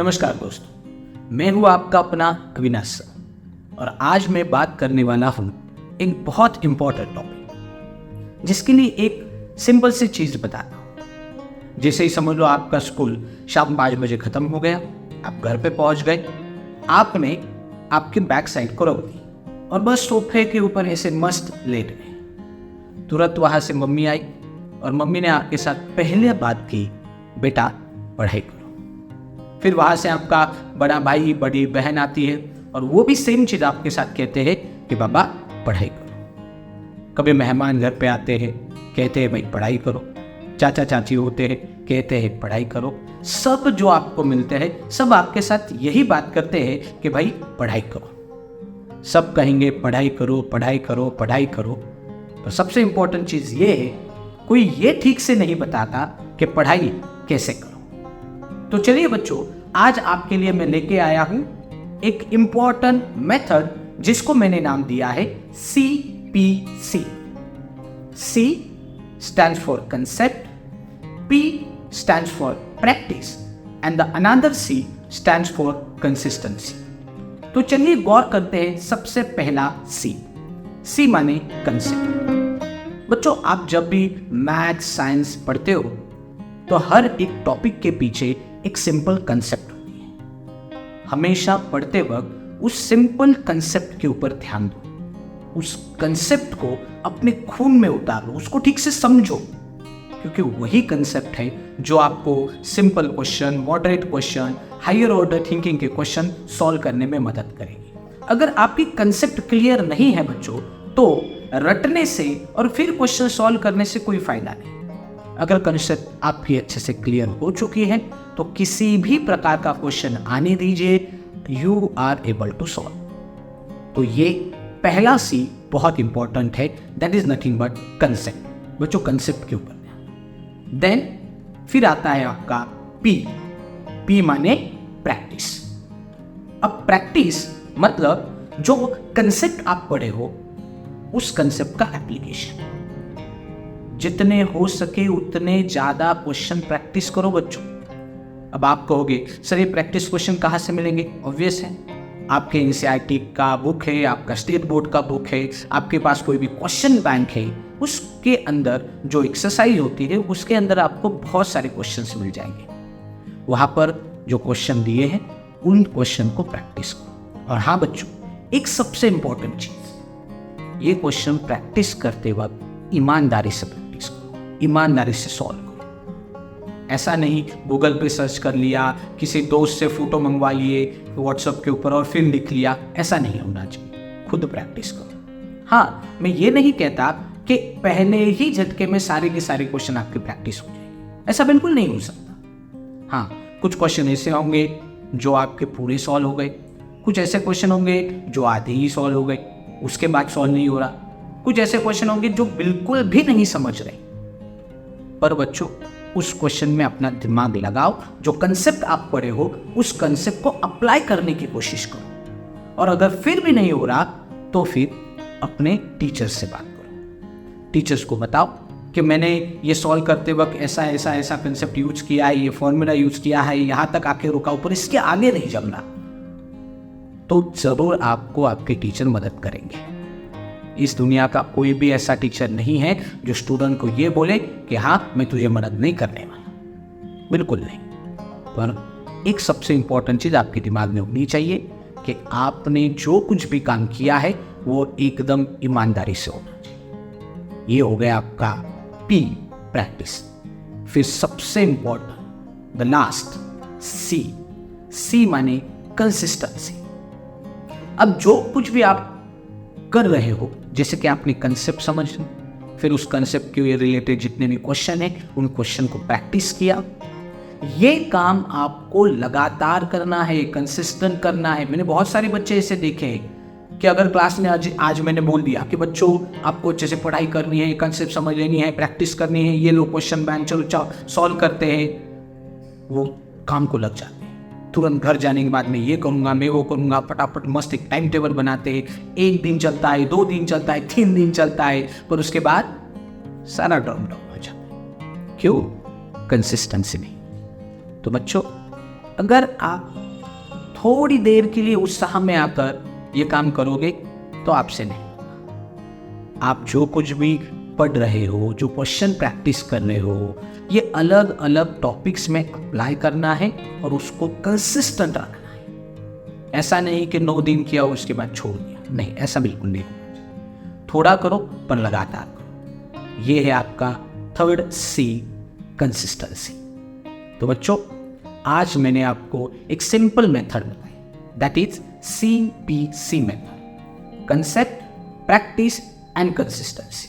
नमस्कार दोस्तों, मैं हूँ आपका अपना अविनाश सर और आज मैं बात करने वाला हूँ एक बहुत इम्पोर्टेंट टॉपिक जिसके लिए एक सिंपल सी चीज़ बताता हूँ। जैसे ही समझ लो आपका स्कूल शाम 5 बजे ख़त्म हो गया, आप घर पे पहुँच गए, आपने आपके बैक साइड को रख दी और बस सोफे के ऊपर ऐसे मस्त लेट गए। तुरंत वहाँ से मम्मी आई और मम्मी ने आपके साथ पहले बात की, बेटा पढ़ाई करो। फिर वहाँ से आपका बड़ा भाई बड़ी बहन आती है और वो भी सेम चीज़ आपके साथ कहते हैं कि बाबा पढ़ाई करो। कभी मेहमान घर पे आते हैं, कहते हैं भाई पढ़ाई करो। चाचा चाची होते हैं, कहते हैं पढ़ाई करो। सब जो आपको मिलते हैं सब आपके साथ यही बात करते हैं कि भाई पढ़ाई करो। सब कहेंगे पढ़ाई करो पढ़ाई करो पढ़ाई करो। तो सबसे इम्पोर्टेंट चीज़ ये है, कोई ये ठीक से नहीं बताता कि पढ़ाई कैसे करो। तो चलिए बच्चों, आज आपके लिए मैं लेके आया हूं एक इम्पॉर्टेंट मेथड जिसको मैंने नाम दिया है CPC। C stands for concept, P stands for practice and the another C stands for consistency। तो चलिए गौर करते हैं सबसे पहला C माने कंसेप्ट। बच्चों, आप जब भी मैथ साइंस पढ़ते हो तो हर एक टॉपिक के पीछे एक सिंपल कंसेप्ट होती है। हमेशा पढ़ते वक्त उस सिंपल कंसेप्ट के ऊपर ध्यान दो, उस कंसेप्ट को अपने खून में उतारो, उसको ठीक से समझो, क्योंकि वही कंसेप्ट है जो आपको simple question, moderate question, higher order thinking के क्वेश्चन सॉल्व करने में मदद करेगी। अगर आपकी कंसेप्ट क्लियर नहीं है बच्चों, तो रटने से और फिर क्वेश्चन सॉल्व करने से कोई फायदा नहीं। अगर कंसेप्ट आपकी अच्छे से क्लियर हो चुकी है तो किसी भी प्रकार का क्वेश्चन आने दीजिए, you are able to solve. तो ये पहला C बहुत इंपॉर्टेंट है, that is nothing but concept. बच्चों, कंसेप्ट के ऊपर देन फिर आता है आपका P माने प्रैक्टिस। अब प्रैक्टिस मतलब जो कंसेप्ट आप पढ़े हो उस कंसेप्ट का एप्लीकेशन। जितने हो सके उतने ज्यादा क्वेश्चन प्रैक्टिस करो बच्चों। अब आप कहोगे सर ये प्रैक्टिस क्वेश्चन कहाँ से मिलेंगे? ऑब्वियस है, आपके NCERT का बुक है, आपका स्टेट बोर्ड का बुक है, आपके पास कोई भी क्वेश्चन बैंक है, उसके अंदर जो एक्सरसाइज होती है उसके अंदर आपको बहुत सारे क्वेश्चंस मिल जाएंगे। वहाँ पर जो क्वेश्चन दिए हैं उन क्वेश्चन को प्रैक्टिस करो। और हाँ बच्चों, एक सबसे इंपॉर्टेंट चीज, ये क्वेश्चन प्रैक्टिस करते वक्त ईमानदारी से प्रैक्टिस करो, ईमानदारी से सॉल्व करो। ऐसा नहीं गूगल पे सर्च कर लिया, किसी दोस्त से फोटो मंगवा लिए व्हाट्सएप के ऊपर और फिर लिख लिया, ऐसा नहीं होना चाहिए। खुद प्रैक्टिस करो। हाँ, मैं ये नहीं कहता कि पहले ही झटके में सारे के सारे क्वेश्चन आपकी प्रैक्टिस हो जाएगी, ऐसा बिल्कुल नहीं हो सकता। हाँ, कुछ क्वेश्चन ऐसे होंगे जो आपके पूरे सॉल्व हो गए, कुछ ऐसे क्वेश्चन होंगे जो आधे ही सॉल्व हो गए, उसके बाद सॉल्व नहीं हो रहा, कुछ ऐसे क्वेश्चन होंगे जो बिल्कुल भी नहीं समझ रहे। पर बच्चों, उस क्वेश्चन में अपना दिमाग लगाओ, जो कंसेप्ट आप पढ़े हो उस कंसेप्ट को अप्लाई करने की कोशिश करो। और अगर फिर भी नहीं हो रहा तो फिर अपने टीचर से बात करो। टीचर्स को बताओ कि मैंने ये सॉल्व करते वक्त ऐसा ऐसा ऐसा कंसेप्ट यूज किया है, ये फॉर्मूला यूज किया है, यहाँ तक आके रुका, ऊपर इसके आगे नहीं जमना। तो जरूर आपको आपके टीचर मदद करेंगे। इस दुनिया का कोई भी ऐसा टीचर नहीं है जो स्टूडेंट को ये बोले कि हाँ मैं तुझे मदद नहीं करने वाला, बिल्कुल नहीं। पर एक सबसे इंपॉर्टेंट चीज आपके दिमाग में होनी चाहिए कि आपने जो कुछ भी काम किया है वो एकदम ईमानदारी से होना चाहिए। ये हो गया आपका P प्रैक्टिस। फिर सबसे इंपॉर्टेंट द लास्ट C माने कंसिस्टेंसी। अब जो कुछ भी आप कर रहे हो, जैसे कि आपने कंसेप्ट समझ, फिर उस कंसेप्ट के रिलेटेड जितने भी क्वेश्चन है उन क्वेश्चन को प्रैक्टिस किया, ये काम आपको लगातार करना है, कंसिस्टेंट करना है। मैंने बहुत सारे बच्चे ऐसे देखे हैं कि अगर क्लास में आज मैंने बोल दिया कि बच्चों आपको अच्छे से पढ़ाई करनी है, कंसेप्ट समझ लेनी है, प्रैक्टिस करनी है, ये लो क्वेश्चन बैंक चलो सॉल्व करते हैं, वो काम को लग जाते हैं। तुरंत घर जाने के बाद मैं ये करूँगा, मैं वो करूँगा, फटाफट मस्त एक टाइम टेबल बनाते हैं। 1 दिन चलता है, 2 दिन चलता है, 3 दिन चलता है, पर उसके बाद सारा डाउन हो जाता है। क्यों? कंसिस्टेंसी नहीं। तो बच्चों, अगर आप थोड़ी देर के लिए उत्साह में आकर ये काम करोगे तो आपसे नहीं। आप जो कुछ भी पढ़ रहे हो, जो क्वेश्चन प्रैक्टिस कर रहे हो, ये अलग अलग टॉपिक्स में अप्लाई करना है और उसको कंसिस्टेंट रखना है। ऐसा नहीं कि 9 दिन किया उसके बाद छोड़ दिया, नहीं, ऐसा बिल्कुल नहीं। थोड़ा करो पर लगातार करो। ये है आपका 3rd C, कंसिस्टेंसी। तो बच्चों, आज मैंने आपको एक सिंपल मेथड बताई, that is CPC method, concept, practice and consistency.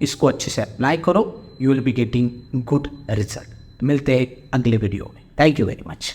इसको अच्छे से अप्लाई करो, you will be getting good result. मिलते हैं अगले वीडियो में। Thank you very much.